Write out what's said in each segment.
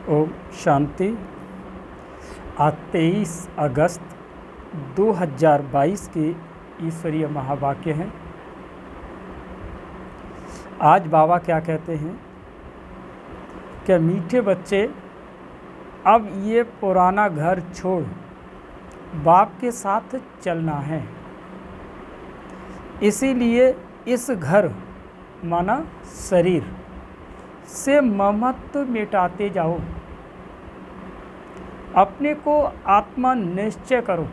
ओम शांति। आज 23 अगस्त 2022 के ईश्वरीय महावाक्य हैं। आज बाबा क्या कहते हैं कि मीठे बच्चे, अब ये पुराना घर छोड़ बाप के साथ चलना है। इसीलिए इस घर माना शरीर से ममत्व मिटाते जाओ। अपने को आत्मा निश्चय करो।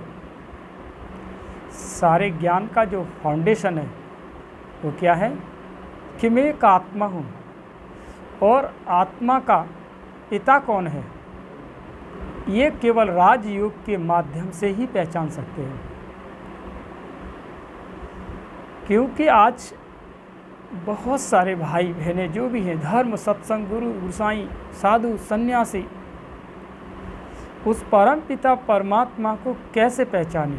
सारे ज्ञान का जो फाउंडेशन है वो क्या है कि मैं एक आत्मा हूँ, और आत्मा का पिता कौन है ये केवल राजयोग के माध्यम से ही पहचान सकते हैं। क्योंकि आज बहुत सारे भाई बहनें जो भी हैं, धर्म, सत्संग, गुरु, गुसाई, साधु, सन्यासी, उस परम पिता परमात्मा को कैसे पहचाने?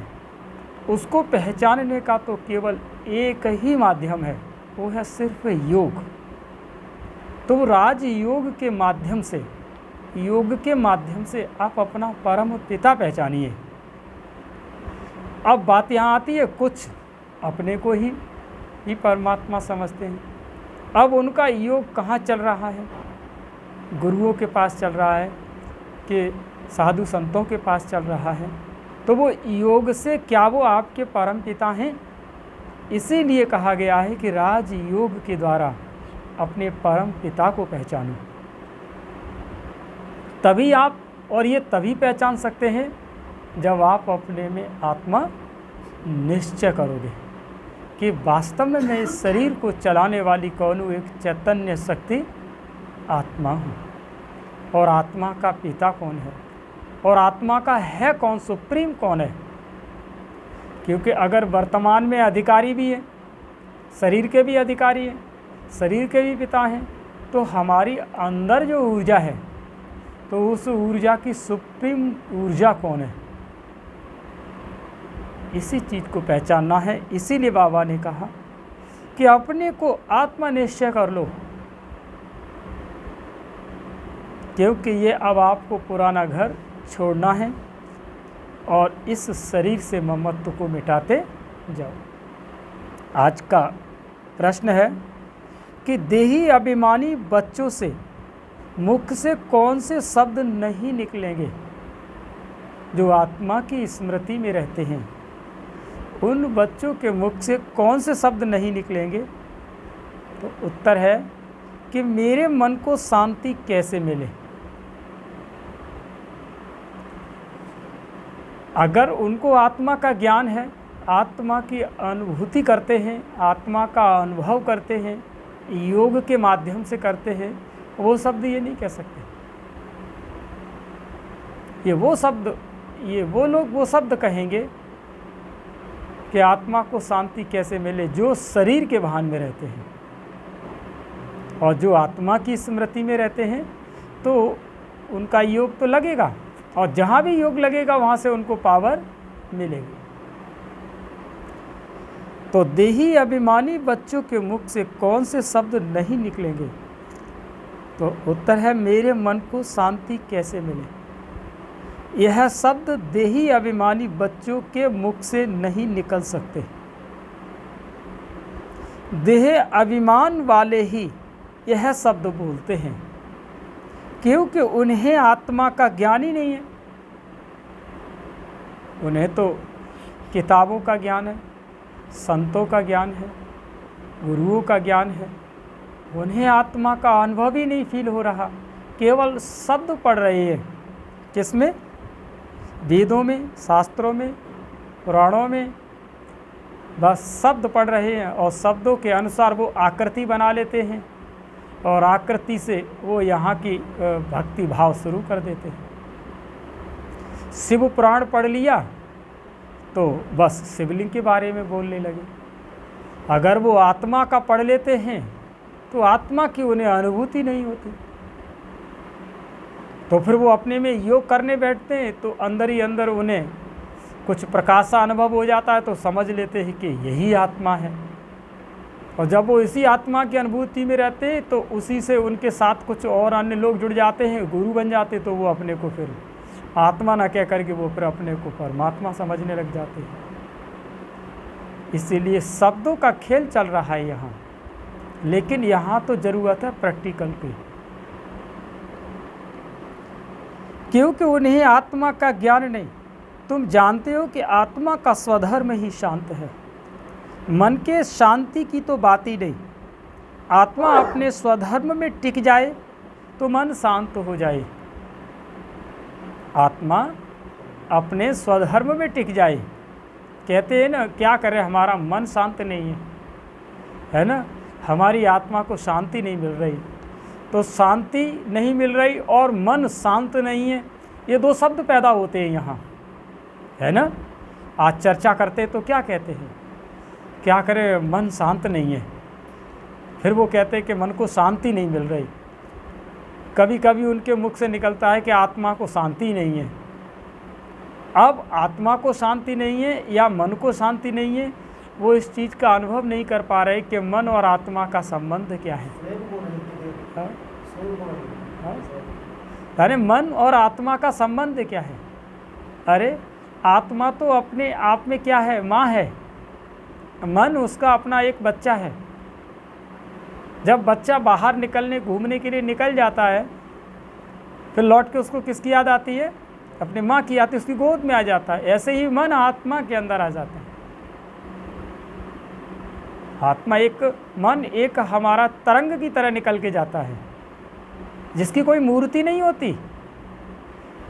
उसको पहचानने का तो केवल एक ही माध्यम है, वो है सिर्फ योग। तो राजयोग के माध्यम से, योग के माध्यम से आप अपना परम पिता पहचानिए। अब बात यहाँ आती है, कुछ अपने को ही परमात्मा समझते हैं। अब उनका योग कहाँ चल रहा है? गुरुओं के पास चल रहा है कि साधु संतों के पास चल रहा है। तो वो योग से क्या वो आपके परम पिता हैं? इसीलिए कहा गया है कि राजयोग के द्वारा अपने परम पिता को पहचानो। तभी आप, और ये तभी पहचान सकते हैं जब आप अपने में आत्मा निश्चय करोगे कि वास्तव में मैं इस शरीर को चलाने वाली कौन हूँ? एक चैतन्य शक्ति आत्मा हूँ। और आत्मा का पिता कौन है? और आत्मा का है कौन? सुप्रीम कौन है? क्योंकि अगर वर्तमान में अधिकारी भी है, शरीर के भी अधिकारी हैं, शरीर के भी पिता हैं, तो हमारी अंदर जो ऊर्जा है, तो उस ऊर्जा की सुप्रीम ऊर्जा कौन है? इसी चीज़ को पहचानना है। इसीलिए बाबा ने कहा कि अपने को आत्मा निश्चय कर लो, क्योंकि ये अब आपको पुराना घर छोड़ना है और इस शरीर से ममत्व को मिटाते जाओ। आज का प्रश्न है कि देही अभिमानी बच्चों से मुख से कौन से शब्द नहीं निकलेंगे जो आत्मा की स्मृति में रहते हैं? उन बच्चों के मुख से कौन से शब्द नहीं निकलेंगे? तो उत्तर है कि मेरे मन को शांति कैसे मिले। अगर उनको आत्मा का ज्ञान है, आत्मा की अनुभूति करते हैं, आत्मा का अनुभव करते हैं, योग के माध्यम से करते हैं, वो शब्द ये नहीं कह सकते। ये वो लोग वो शब्द कहेंगे कि आत्मा को शांति कैसे मिले, जो शरीर के भान में रहते हैं। और जो आत्मा की स्मृति में रहते हैं तो उनका योग तो लगेगा, और जहाँ भी योग लगेगा वहाँ से उनको पावर मिलेगी। तो देही अभिमानी बच्चों के मुख से कौन से शब्द नहीं निकलेंगे? तो उत्तर है मेरे मन को शांति कैसे मिले। यह शब्द देही अभिमानी बच्चों के मुख से नहीं निकल सकते। देह अभिमान वाले ही यह शब्द बोलते हैं, क्योंकि उन्हें आत्मा का ज्ञान ही नहीं है। उन्हें तो किताबों का ज्ञान है, संतों का ज्ञान है, गुरुओं का ज्ञान है। उन्हें आत्मा का अनुभव ही नहीं फील हो रहा, केवल शब्द पढ़ रहे हैं। किसमें? वेदों में, शास्त्रों में, पुराणों में, बस शब्द पढ़ रहे हैं, और शब्दों के अनुसार वो आकृति बना लेते हैं, और आकृति से वो यहाँ की भक्ति भाव शुरू कर देते हैं। शिव पुराण पढ़ लिया तो बस शिवलिंग के बारे में बोलने लगे। अगर वो आत्मा का पढ़ लेते हैं तो आत्मा की उन्हें अनुभूति नहीं होती, तो फिर वो अपने में योग करने बैठते हैं, तो अंदर ही अंदर उन्हें कुछ प्रकाश सा अनुभव हो जाता है, तो समझ लेते हैं कि यही आत्मा है। और जब वो इसी आत्मा की अनुभूति में रहते हैं तो उसी से उनके साथ कुछ और अन्य लोग जुड़ जाते हैं, गुरु बन जाते, तो वो अपने को फिर आत्मा न कह करके वो फिर अपने को परमात्मा समझने लग जाते हैं। इसीलिए शब्दों का खेल चल रहा है यहाँ, लेकिन यहाँ तो ज़रूरत है प्रैक्टिकल की, क्योंकि उन्हें आत्मा का ज्ञान नहीं। तुम जानते हो कि आत्मा का स्वधर्म ही शांत है। मन के शांति की तो बात ही नहीं। आत्मा अपने स्वधर्म में टिक जाए तो मन शांत हो जाए। आत्मा अपने स्वधर्म में टिक जाए। कहते हैं ना, क्या करें, हमारा मन शांत नहीं है ना, हमारी आत्मा को शांति नहीं मिल रही। तो शांति नहीं मिल रही और मन शांत नहीं है, ये दो शब्द पैदा होते हैं यहाँ, है ना। आज चर्चा करते तो क्या कहते हैं, क्या करें, मन शांत नहीं है। फिर वो कहते हैं कि मन को शांति नहीं मिल रही। कभी कभी उनके मुख से निकलता है कि आत्मा को शांति नहीं है। अब आत्मा को शांति नहीं है या मन को शांति नहीं है, वो इस चीज़ का अनुभव नहीं कर पा रहे कि मन और आत्मा का संबंध क्या है। अरे मन और आत्मा का संबंध क्या है? अरे आत्मा तो अपने आप में क्या है, माँ है। मन उसका अपना एक बच्चा है। जब बच्चा बाहर निकलने घूमने के लिए निकल जाता है, फिर लौट के उसको किसकी याद आती है? अपने माँ की आती है, उसकी गोद में आ जाता है। ऐसे ही मन आत्मा के अंदर आ जाता है। आत्मा एक, मन एक हमारा तरंग की तरह निकल के जाता है, जिसकी कोई मूर्ति नहीं होती।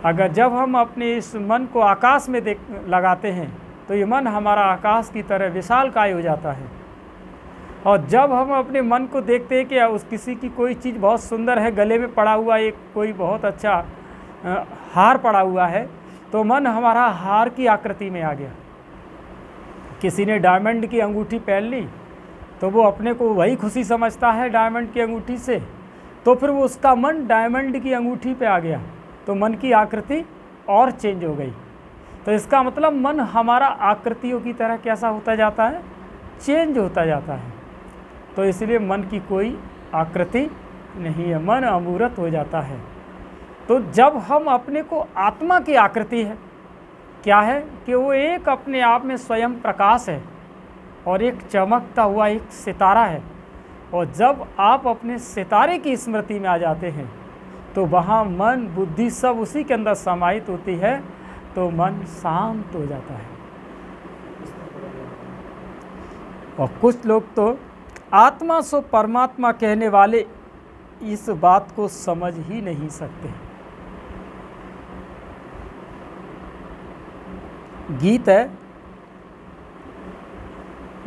अगर जब हम अपने इस मन को आकाश में लगाते हैं तो ये मन हमारा आकाश की तरह विशालकाय हो जाता है। और जब हम अपने मन को देखते हैं कि उस किसी की कोई चीज़ बहुत सुंदर है, गले में पड़ा हुआ एक कोई बहुत अच्छा हार पड़ा हुआ है, तो मन हमारा हार की आकृति में आ गया। किसी ने डायमंड की अंगूठी पहन ली तो वो अपने को वही खुशी समझता है डायमंड की अंगूठी से, तो फिर वो उसका मन डायमंड की अंगूठी पे आ गया, तो मन की आकृति और चेंज हो गई। तो इसका मतलब मन हमारा आकृतियों की तरह कैसा होता जाता है, चेंज होता जाता है। तो इसलिए मन की कोई आकृति नहीं है, मन अमूर्त हो जाता है। तो जब हम अपने को आत्मा की आकृति है, क्या है कि वो एक अपने आप में स्वयं प्रकाश है और एक चमकता हुआ एक सितारा है। और जब आप अपने सितारे की स्मृति में आ जाते हैं तो वहाँ मन बुद्धि सब उसी के अंदर समाहित होती है, तो मन शांत हो जाता है। और कुछ लोग तो आत्मा सो परमात्मा कहने वाले इस बात को समझ ही नहीं सकते। गीत है,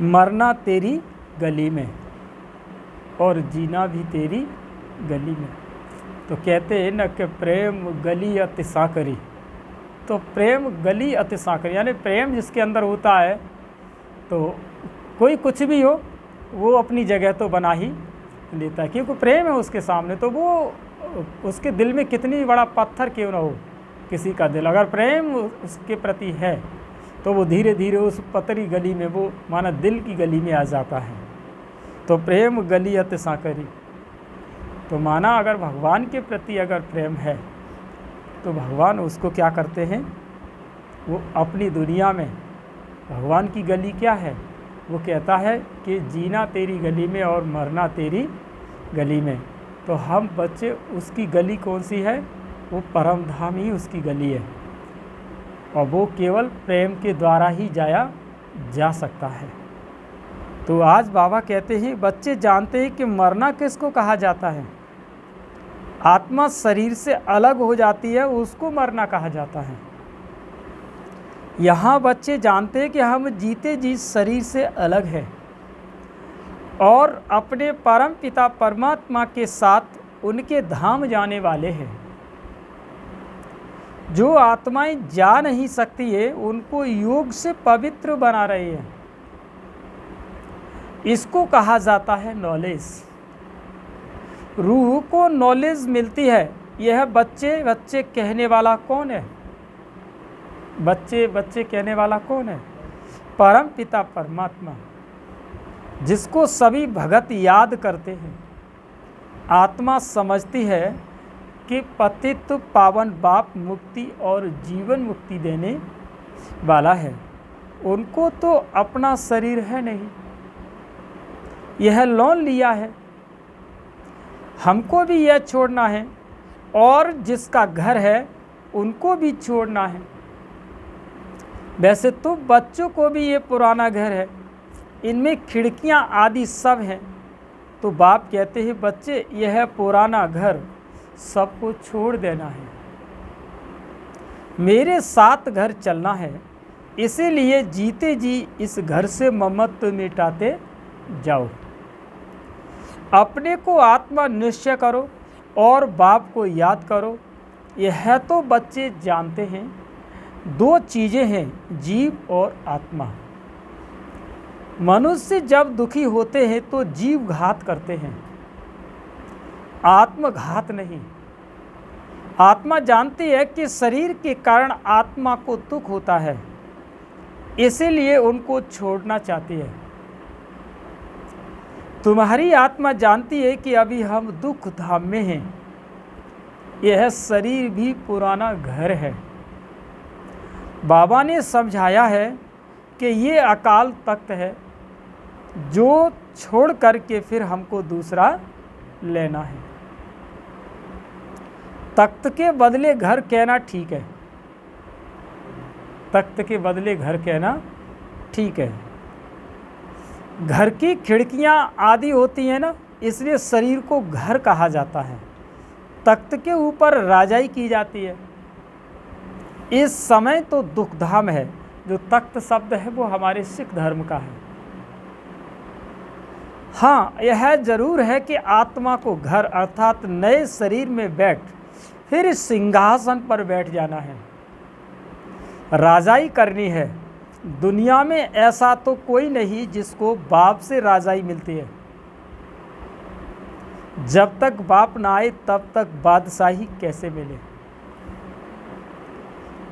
मरना तेरी गली में और जीना भी तेरी गली में। तो कहते हैं न कि प्रेम गली अति साकरी। तो प्रेम गली अति साकरी, यानी प्रेम जिसके अंदर होता है तो कोई कुछ भी हो वो अपनी जगह तो बना ही लेता है, क्योंकि प्रेम है उसके सामने। तो वो उसके दिल में कितनी बड़ा पत्थर क्यों ना हो, किसी का दिल अगर प्रेम उसके प्रति है तो वो धीरे धीरे उस पतरी गली में, वो माना दिल की गली में आ जाता है। तो प्रेम गली अति साकरी, तो माना अगर भगवान के प्रति अगर प्रेम है तो भगवान उसको क्या करते हैं, वो अपनी दुनिया में भगवान की गली क्या है, वो कहता है कि जीना तेरी गली में और मरना तेरी गली में। तो हम बच्चे, उसकी गली कौन सी है, वो परम धाम ही उसकी गली है, और वो केवल प्रेम के द्वारा ही जाया जा सकता है। तो आज बाबा कहते हैं बच्चे जानते हैं कि मरना किसको कहा जाता है। आत्मा शरीर से अलग हो जाती है, उसको मरना कहा जाता है। यहाँ बच्चे जानते हैं कि हम जीते जी शरीर से अलग है और अपने परम पिता परमात्मा के साथ उनके धाम जाने वाले हैं। जो आत्माएं जा नहीं सकती है उनको योग से पवित्र बना रही है। इसको कहा जाता है नॉलेज। रूह को नॉलेज मिलती है। यह बच्चे बच्चे कहने वाला कौन है? बच्चे बच्चे कहने वाला कौन है? परम पिता परमात्मा। जिसको सभी भगत याद करते हैं। आत्मा समझती है कि पतित पावन बाप मुक्ति और जीवन मुक्ति देने वाला है, उनको तो अपना शरीर है नहीं, यह लोन लिया है, हमको भी यह छोड़ना है और जिसका घर है उनको भी छोड़ना है। वैसे तो बच्चों को भी ये पुराना घर है, इनमें खिड़कियां आदि सब हैं, तो बाप कहते हैं बच्चे यह पुराना घर सबको छोड़ देना है, मेरे साथ घर चलना है, इसीलिए जीते जी इस घर से ममत्व मिटाते जाओ। अपने को आत्मा निश्चय करो और बाप को याद करो। यह तो बच्चे जानते हैं, दो चीज़ें हैं, जीव और आत्मा। मनुष्य जब दुखी होते हैं तो जीव घात करते हैं, आत्मघात नहीं। आत्मा जानती है कि शरीर के कारण आत्मा को दुख होता है, इसीलिए उनको छोड़ना चाहती है। तुम्हारी आत्मा जानती है कि अभी हम दुख धाम में हैं, यह शरीर भी पुराना घर है। बाबा ने समझाया है कि ये अकाल तख्त है, जो छोड़ करके फिर हमको दूसरा लेना है। तख्त के बदले घर कहना ठीक है, तख्त के बदले घर कहना ठीक है। घर की खिड़कियां आदि होती हैं ना, इसलिए शरीर को घर कहा जाता है। तख्त के ऊपर राजाई की जाती है। इस समय तो दुखधाम है। जो तख्त शब्द है वो हमारे सिख धर्म का है। हाँ, यह जरूर है कि आत्मा को घर अर्थात नए शरीर में बैठ फिर सिंहासन पर बैठ जाना है, राजाई करनी है। दुनिया में ऐसा तो कोई नहीं जिसको बाप से राजाई मिलती है। जब तक बाप ना आए तब तक बादशाही कैसे मिले।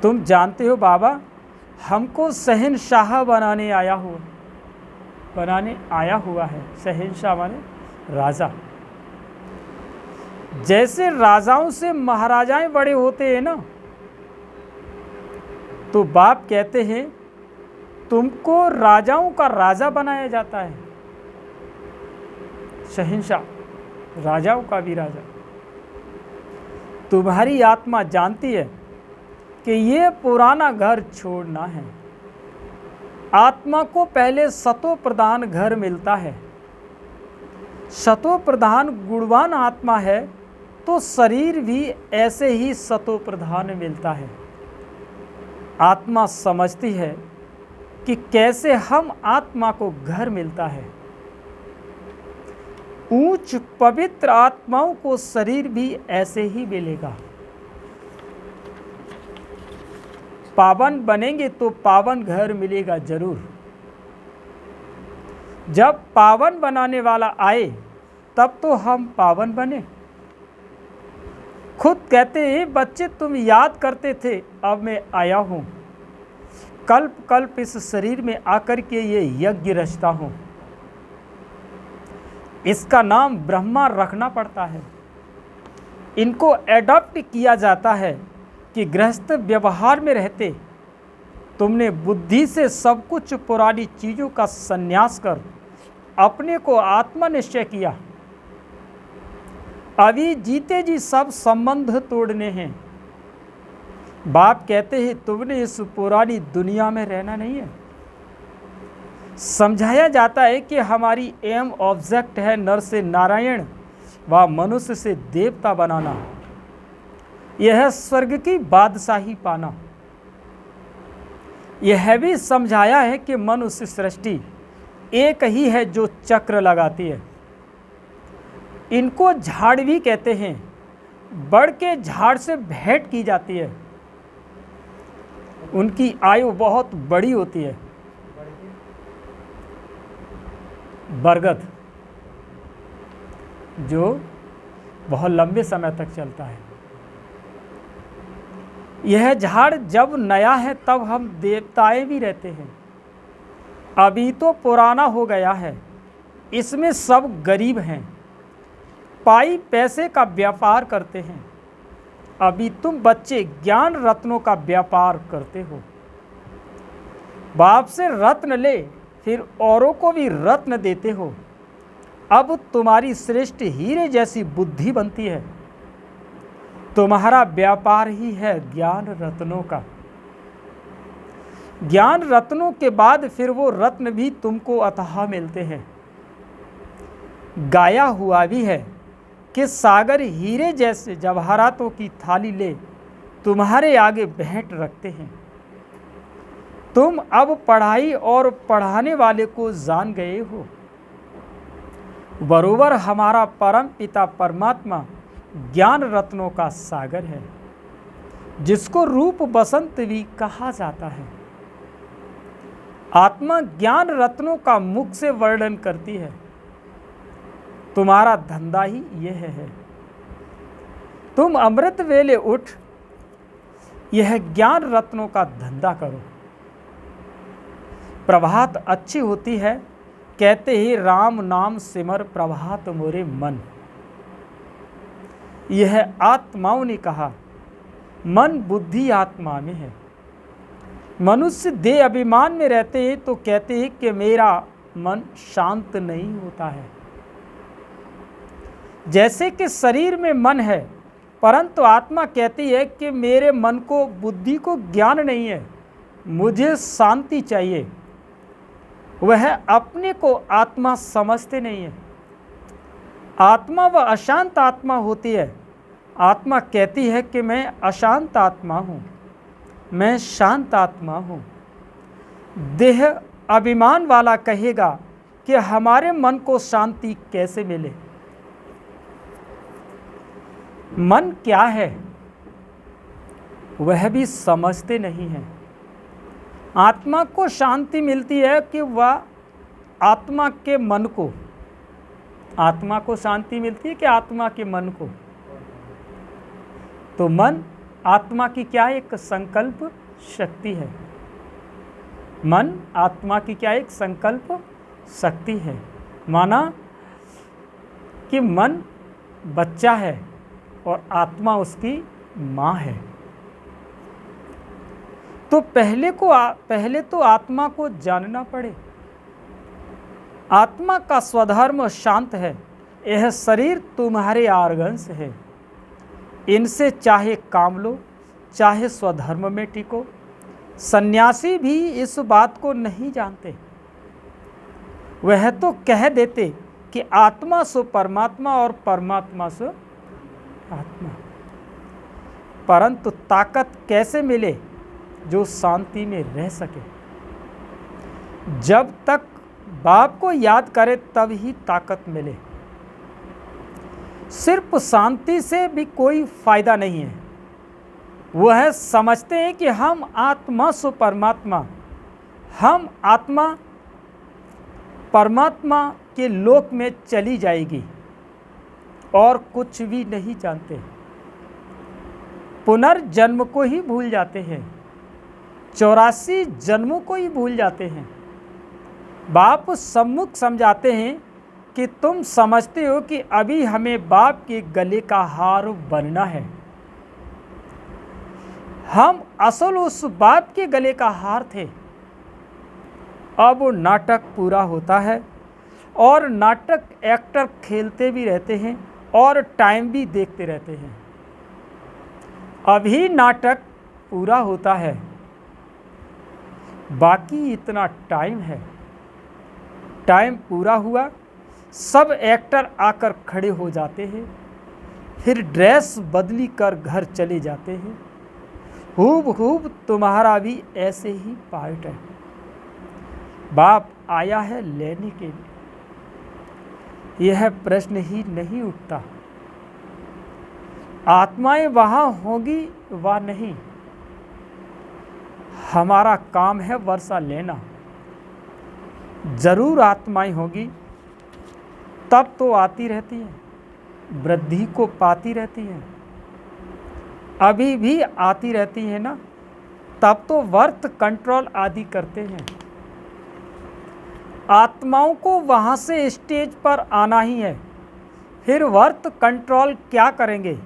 तुम जानते हो बाबा, हमको शहंशाह बनाने आया हुआ है। शहंशाह माने राजा। जैसे राजाओं से महाराजाएं बड़े होते हैं ना, तो बाप कहते हैं तुमको राजाओं का राजा बनाया जाता है। शहंशाह, राजाओं का भी राजा। तुम्हारी आत्मा जानती है कि ये पुराना घर छोड़ना है। आत्मा को पहले सतो प्रधान घर मिलता है। सतो प्रधान गुणवान आत्मा है तो शरीर भी ऐसे ही सतो प्रधान मिलता है। आत्मा समझती है कि कैसे हम आत्मा को घर मिलता है। ऊंच पवित्र आत्माओं को शरीर भी ऐसे ही मिलेगा। पावन बनेंगे तो पावन घर मिलेगा जरूर। जब पावन बनाने वाला आए तब तो हम पावन बने। खुद कहते हैं बच्चे तुम याद करते थे, अब मैं आया हूं, कल्प कल्प इस शरीर में आकर के ये यज्ञ रचता हूं। इसका नाम ब्रह्मा रखना पड़ता है। इनको एडॉप्ट किया जाता है कि गृहस्थ व्यवहार में रहते तुमने बुद्धि से सब कुछ पुरानी चीज़ों का संन्यास कर अपने को आत्मा निश्चय किया। अभी जीते जी सब संबंध तोड़ने हैं। बाप कहते हैं तुमने इस पुरानी दुनिया में रहना नहीं है। समझाया जाता है कि हमारी एम ऑब्जेक्ट है नर से नारायण व मनुष्य से देवता बनाना, यह स्वर्ग की बादशाही पाना। यह भी समझाया है कि मनुष्य सृष्टि एक ही है जो चक्र लगाती है। इनको झाड़ भी कहते हैं। बड़ के झाड़ से भेंट की जाती है। उनकी आयु बहुत बड़ी होती है। बरगद जो बहुत लंबे समय तक चलता है। यह झाड़ जब नया है तब हम देवताएं भी रहते हैं। अभी तो पुराना हो गया है, इसमें सब गरीब हैं, पाई पैसे का व्यापार करते हैं। अभी तुम बच्चे ज्ञान रत्नों का व्यापार करते हो। बाप से रत्न ले, फिर औरों को भी रत्न देते हो। अब तुम्हारी श्रेष्ठ हीरे जैसी बुद्धि बनती है। तुम्हारा व्यापार ही है ज्ञान रत्नों का। ज्ञान रत्नों के बाद फिर वो रत्न भी तुमको अथाह मिलते हैं। गाया हुआ भी है कि सागर हीरे जैसे जवाहरातों की थाली ले तुम्हारे आगे भेंट रखते हैं। तुम अब पढ़ाई और पढ़ाने वाले को जान गए हो। बरोबर हमारा परम पिता परमात्मा ज्ञान रत्नों का सागर है, जिसको रूप बसंत भी कहा जाता है। आत्मा ज्ञान रत्नों का मुख से वर्णन करती है। तुम्हारा धंधा ही यह है। तुम अमृत वेले उठ यह ज्ञान रत्नों का धंधा करो। प्रभात अच्छी होती है, कहते ही राम नाम सिमर प्रभात मोरे मन। यह आत्माओं ने कहा। मन बुद्धि आत्मा में है। मनुष्य देह अभिमान में रहते हैं तो कहते हैं कि मेरा मन शांत नहीं होता है। जैसे कि शरीर में मन है, परंतु आत्मा कहती है कि मेरे मन को, बुद्धि को ज्ञान नहीं है, मुझे शांति चाहिए। वह अपने को आत्मा समझते नहीं है। आत्मा व अशांत आत्मा होती है। आत्मा कहती है कि मैं अशांत आत्मा हूँ, मैं शांत आत्मा हूँ। देह अभिमान वाला कहेगा कि हमारे मन को शांति कैसे मिले। मन क्या है वह भी समझते नहीं है। आत्मा को शांति मिलती है कि वह आत्मा के मन को, आत्मा को शांति मिलती है कि आत्मा के मन को। तो मन आत्मा की क्या एक संकल्प शक्ति है। मन आत्मा की क्या एक संकल्प शक्ति है। माना कि मन बच्चा है और आत्मा उसकी माँ है। तो पहले तो आत्मा को जानना पड़े। आत्मा का स्वधर्म शांत है। यह शरीर तुम्हारे आर्गन्स है। इनसे चाहे काम लो, चाहे स्वधर्म में टिको। सन्यासी भी इस बात को नहीं जानते। वह तो कह देते कि आत्मा सो परमात्मा और परमात्मा सो आत्मा। परंतु ताकत कैसे मिले जो शांति में रह सके। जब तक बाप को याद करे तब ही ताकत मिले। सिर्फ शांति से भी कोई फायदा नहीं है। वह समझते हैं कि हम आत्मा सो परमात्मा, हम आत्मा परमात्मा के लोक में चली जाएगी और कुछ भी नहीं जानते। पुनर्जन्म को ही भूल जाते हैं। 84 जन्मों को ही भूल जाते हैं। बाप सम्मुख समझाते हैं कि तुम समझते हो कि अभी हमें बाप के गले का हार बनना है। हम असल उस बाप के गले का हार थे। अब नाटक पूरा होता है और नाटक एक्टर खेलते भी रहते हैं और टाइम भी देखते रहते हैं। अभी नाटक पूरा होता है, बाकी इतना टाइम है। टाइम पूरा हुआ, सब एक्टर आकर खड़े हो जाते हैं, फिर ड्रेस बदली कर घर चले जाते हैं। हूब तुम्हारा भी ऐसे ही पार्ट है। बाप आया है लेने के लिए, यह प्रश्न ही नहीं उठता। आत्माएं वहाँ होंगी वा नहीं, हमारा काम है वर्षा लेना। जरूर आत्माएं होगी, तब तो आती रहती हैं, वृद्धि को पाती रहती हैं। अभी भी आती रहती है ना, तब तो वर्थ कंट्रोल आदि करते हैं। आत्माओं को वहाँ से स्टेज पर आना ही है। फिर वर्त कंट्रोल क्या करेंगे?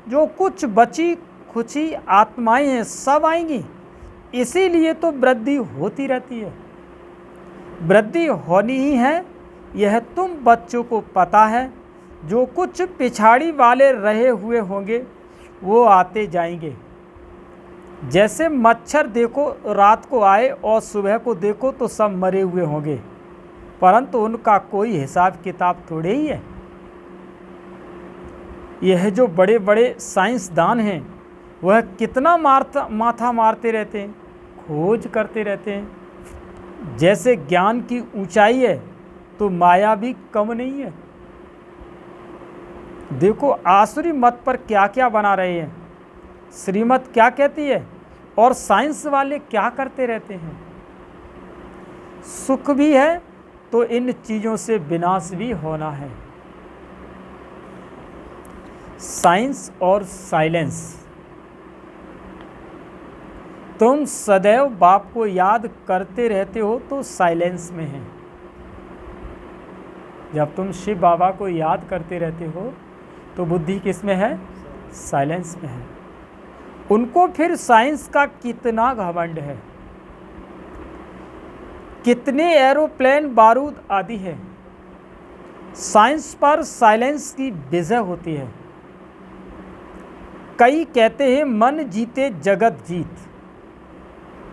जो कुछ बची खुची आत्माएं हैं सब आएंगी। इसीलिए तो वृद्धि होती रहती है, वृद्धि होनी ही है, यह तुम बच्चों को पता है। जो कुछ पिछाड़ी वाले रहे हुए होंगे वो आते जाएंगे। जैसे मच्छर देखो रात को आए और सुबह को देखो तो सब मरे हुए होंगे, परंतु उनका कोई हिसाब किताब थोड़े ही है। यह जो बड़े बड़े साइंसदान हैं वह कितना माथा मारते रहते हैं, खोज करते रहते हैं। जैसे ज्ञान की ऊंचाई है तो माया भी कम नहीं है। देखो आसुरी मत पर क्या क्या बना रहे हैं, श्रीमत क्या कहती है और साइंस वाले क्या करते रहते हैं। सुख भी है तो इन चीज़ों से विनाश भी होना है। साइंस और साइलेंस। तुम सदैव बाप को याद करते रहते हो तो साइलेंस में है। जब तुम शिव बाबा को याद करते रहते हो तो बुद्धि किस में है? साइलेंस में है। उनको फिर साइंस का कितना घमंड है, कितने एरोप्लेन बारूद आदि है। साइंस पर साइलेंस की विजय होती है। कई कहते हैं मन जीते जगत जीत,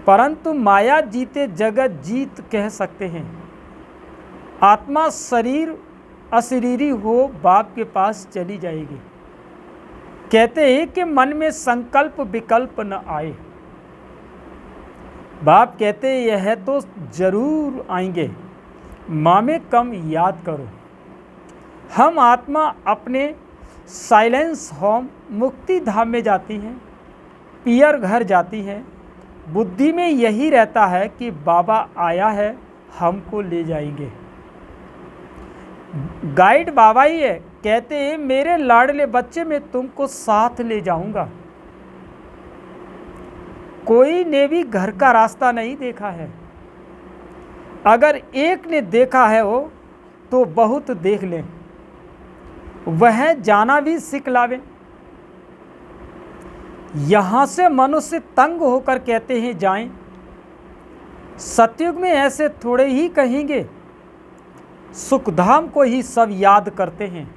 परंतु माया जीते जगत जीत कह सकते हैं। आत्मा शरीर अशरीरी हो बाप के पास चली जाएगी। कहते हैं कि मन में संकल्प विकल्प न आए। बाप कहते हैं यह तो जरूर आएंगे, माँ में कम याद करो। हम आत्मा अपने साइलेंस होम मुक्ति धाम में जाती हैं, पियर घर जाती हैं। बुद्धि में यही रहता है कि बाबा आया है, हमको ले जाएंगे। गाइड बाबा ही है। कहते हैं मेरे लाडले बच्चे मैं तुमको साथ ले जाऊंगा। कोई ने भी घर का रास्ता नहीं देखा है। अगर एक ने देखा है वो तो बहुत देख लें, वह जाना भी सिखलावे। यहां से मनुष्य तंग होकर कहते हैं जाएं। सतयुग में ऐसे थोड़े ही कहेंगे, सुखधाम को ही सब याद करते हैं।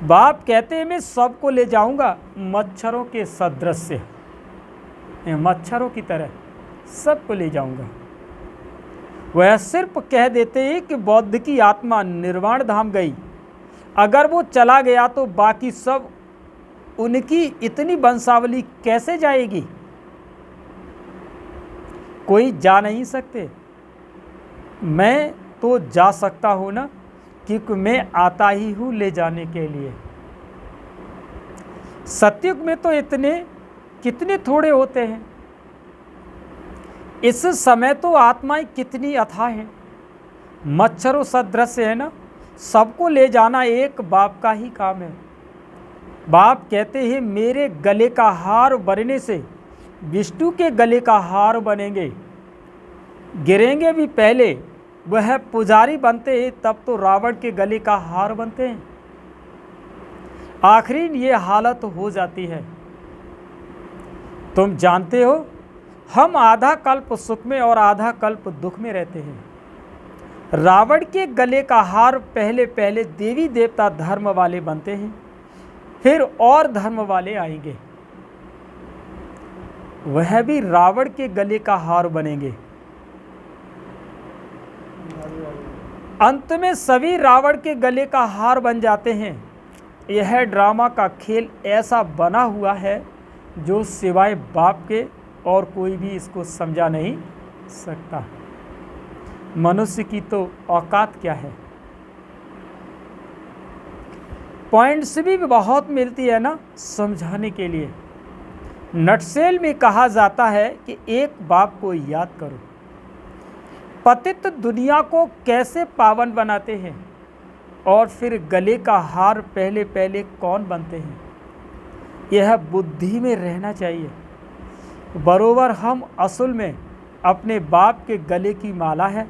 बाप कहते हैं मैं सबको ले जाऊंगा, मच्छरों के सदृश, मच्छरों की तरह सबको ले जाऊंगा। वह सिर्फ कह देते हैं कि बौद्ध की आत्मा निर्वाण धाम गई, अगर वो चला गया तो बाकी सब उनकी इतनी वंशावली कैसे जाएगी? कोई जा नहीं सकते। मैं तो जा सकता हूं ना, क्योंकि मैं आता ही हूं ले जाने के लिए। सतयुग में तो इतने कितने थोड़े होते हैं। इस समय तो आत्माएं कितनी अथाह हैं, मच्छरों सदृश है ना। सबको ले जाना एक बाप का ही काम है। बाप कहते हैं मेरे गले का हार बनने से विष्णु के गले का हार बनेंगे। गिरेंगे भी पहले, वह पुजारी बनते हैं तब तो रावण के गले का हार बनते हैं। आखिरी ये हालत हो जाती है। तुम जानते हो हम आधा कल्प सुख में और आधा कल्प दुख में रहते हैं। रावण के गले का हार पहले पहले देवी देवता धर्म वाले बनते हैं, फिर और धर्म वाले आएंगे, वह भी रावण के गले का हार बनेंगे। अंत में सभी रावण के गले का हार बन जाते हैं। यह ड्रामा का खेल ऐसा बना हुआ है जो सिवाय बाप के और कोई भी इसको समझा नहीं सकता। मनुष्य की तो औकात क्या है। पॉइंट्स भी बहुत मिलती है ना समझाने के लिए। नटसेल में कहा जाता है कि एक बाप को याद करो। पतित दुनिया को कैसे पावन बनाते हैं और फिर गले का हार पहले पहले कौन बनते हैं, यह बुद्धि में रहना चाहिए। बरोबर हम असल में अपने बाप के गले की माला है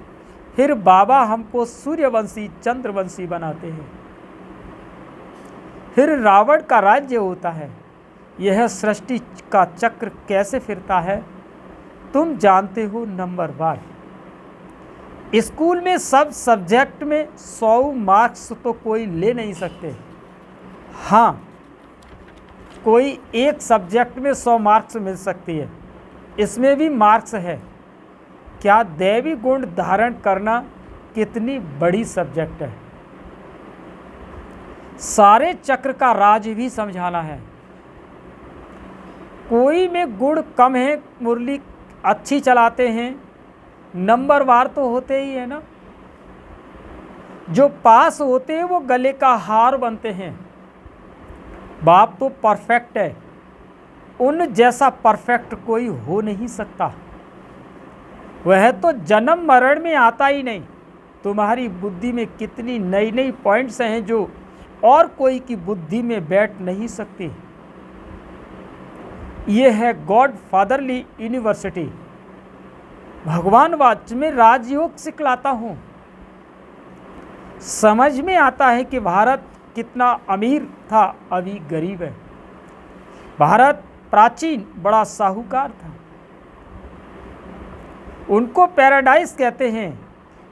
फिर बाबा हमको सूर्यवंशी चंद्रवंशी बनाते हैं। फिर रावण का राज्य होता है। यह सृष्टि का चक्र कैसे फिरता है तुम जानते हो नंबरवार। स्कूल में सब सब्जेक्ट में 100 मार्क्स तो कोई ले नहीं सकते। हाँ, कोई एक सब्जेक्ट में 100 मार्क्स मिल सकती है, इसमें भी मार्क्स है। क्या दैवी गुण धारण करना कितनी बड़ी सब्जेक्ट है। सारे चक्र का राज भी समझाना है। कोई में गुण कम है, मुरली अच्छी चलाते हैं, नंबरवार तो होते ही है ना। जो पास होते हैं वो गले का हार बनते हैं। बाप तो परफेक्ट है, उन जैसा परफेक्ट कोई हो नहीं सकता। वह तो जन्म मरण में आता ही नहीं। तुम्हारी बुद्धि में कितनी नई नई पॉइंट्स हैं जो और कोई की बुद्धि में बैठ नहीं सकती। ये है गॉड फादरली यूनिवर्सिटी। भगवान वाच्य में राजयोग सिखलाता हूँ। समझ में आता है कि भारत कितना अमीर था, अभी गरीब है। भारत प्राचीन बड़ा साहूकार था। उनको पैराडाइज कहते हैं।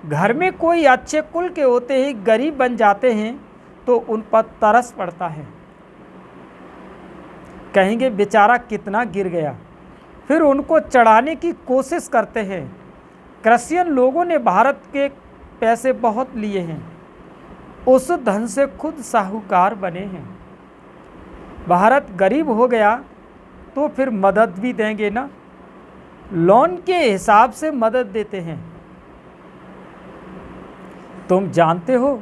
घर में कोई अच्छे कुल के होते ही गरीब बन जाते हैं तो उन पर तरस पड़ता है। कहेंगे बेचारा कितना गिर गया, फिर उनको चढ़ाने की कोशिश करते हैं। क्रिश्चियन लोगों ने भारत के पैसे बहुत लिए हैं, उस धन से खुद साहूकार बने हैं। भारत गरीब हो गया तो फिर मदद भी देंगे ना, लोन के हिसाब से मदद देते हैं। तुम जानते हो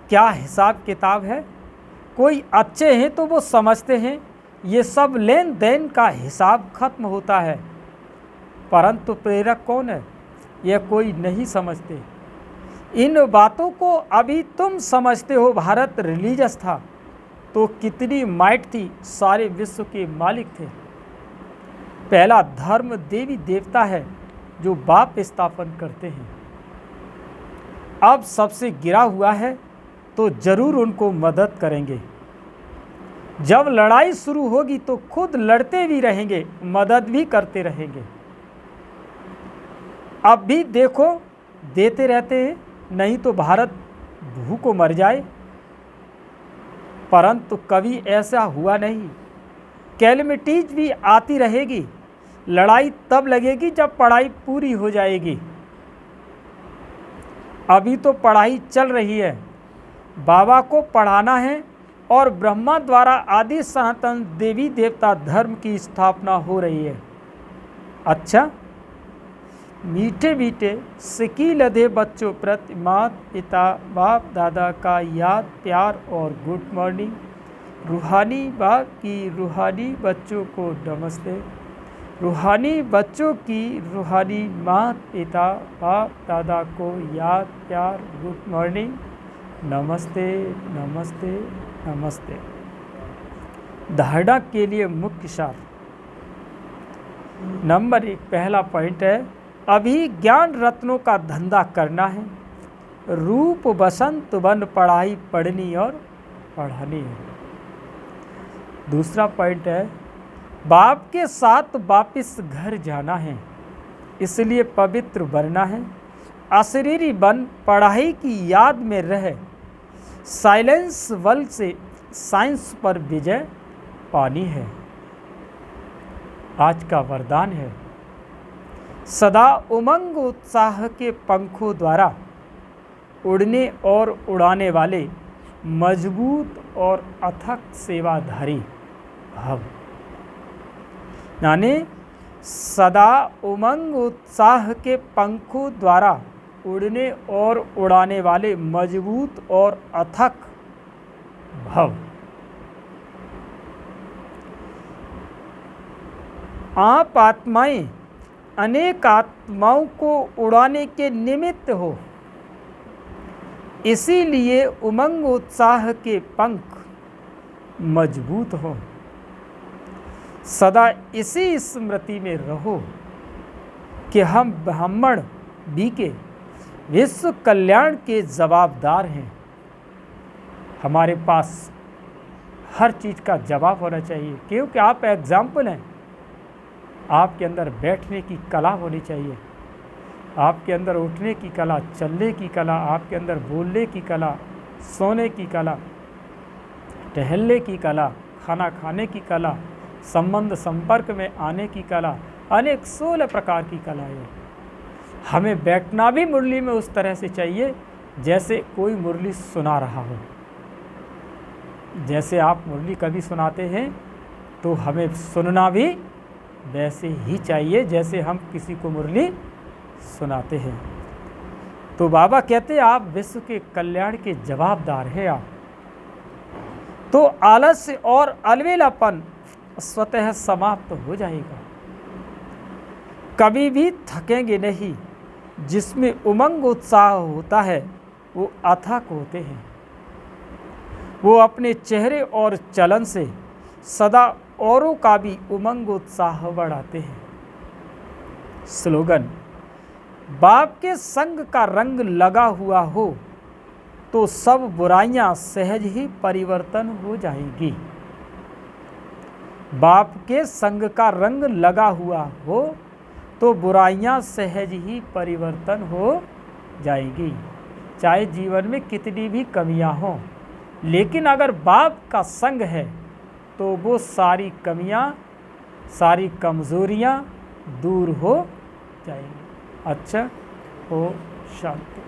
क्या हिसाब किताब है। कोई अच्छे हैं तो वो समझते हैं ये सब लेन देन का हिसाब खत्म होता है, परंतु प्रेरक कौन है यह कोई नहीं समझते। इन बातों को अभी तुम समझते हो। भारत रिलीजियस था तो कितनी माइट थी, सारे विश्व के मालिक थे। पहला धर्म देवी देवता है जो बाप स्थापन करते हैं। अब सबसे गिरा हुआ है तो जरूर उनको मदद करेंगे। जब लड़ाई शुरू होगी तो खुद लड़ते भी रहेंगे, मदद भी करते रहेंगे। अब भी देखो देते रहते हैं, नहीं तो भारत भूख मर जाए। परंतु कभी ऐसा हुआ नहीं। कैलेमिटीज भी आती रहेगी, लड़ाई तब लगेगी जब पढ़ाई पूरी हो जाएगी। अभी तो पढ़ाई चल रही है। बाबा को पढ़ाना है और ब्रह्मा द्वारा आदि सनातन देवी देवता धर्म की स्थापना हो रही है। अच्छा, मीठे मीठे सिकी लदे बच्चों प्रति माता पिता बाप दादा का याद प्यार और गुड मॉर्निंग। रूहानी बाप की रूहानी बच्चों को नमस्ते। रूहानी बच्चों की रूहानी माता पिता बाप दादा को याद प्यार गुड मॉर्निंग। नमस्ते नमस्ते नमस्ते। धारणा के लिए मुख्य सार। नंबर 1, पहला पॉइंट है अभी ज्ञान रत्नों का धंधा करना है। रूप बसंत बन पढ़ाई पढ़नी और पढ़ानी है। दूसरा पॉइंट है बाप के साथ वापिस घर जाना है, इसलिए पवित्र बनना है। अशरीरी बन पढ़ाई की याद में रह साइलेंस वल से साइंस पर विजय पानी है। आज का वरदान है सदा उमंग उत्साह के पंखों द्वारा उड़ने और उड़ाने वाले मजबूत और अथक सेवाधारी भव। यानी सदा उमंग उत्साह के पंखों द्वारा उड़ने और उड़ाने वाले मजबूत और अथक भव। आप आत्माएं अनेक आत्माओं को उड़ाने के निमित्त हो, इसीलिए उमंग उत्साह के पंख मजबूत हो। सदा इसी स्मृति में रहो कि हम ब्राह्मण बीके विश्व कल्याण के जवाबदार हैं। हमारे पास हर चीज़ का जवाब होना चाहिए, क्योंकि आप एग्जाम्पल हैं। आपके अंदर बैठने की कला होनी चाहिए, आपके अंदर उठने की कला, चलने की कला, आपके अंदर बोलने की कला, सोने की कला, टहलने की कला, खाना खाने की कला, संबंध संपर्क में आने की कला, अनेक 16 प्रकार की कलाएँ। हमें बैठना भी मुरली में उस तरह से चाहिए जैसे कोई मुरली सुना रहा हो। जैसे आप मुरली कभी सुनाते हैं तो हमें सुनना भी वैसे ही चाहिए जैसे हम किसी को मुरली सुनाते हैं। तो बाबा कहते हैं आप विश्व के कल्याण के जवाबदार हैं आप। तो आलस्य और अलवेलापन स्वतः समाप्त हो जाएगा, कभी भी थकेंगे नहीं। जिसमें उमंग उत्साह होता है वो अथक होते हैं। वो अपने चेहरे और चलन से सदा औरों का भी उमंग उत्साह बढ़ाते हैं। स्लोगन, बाप के संग का रंग लगा हुआ हो तो सब बुराइयां सहज ही परिवर्तन हो जाएंगी। बाप के संग का रंग लगा हुआ हो तो बुराइयां सहज ही परिवर्तन हो जाएगी। चाहे जीवन में कितनी भी कमियां हों, लेकिन अगर बाप का संग है तो वो सारी कमियां, सारी कमज़ोरियां दूर हो जाएंगी। अच्छा, हो शांति।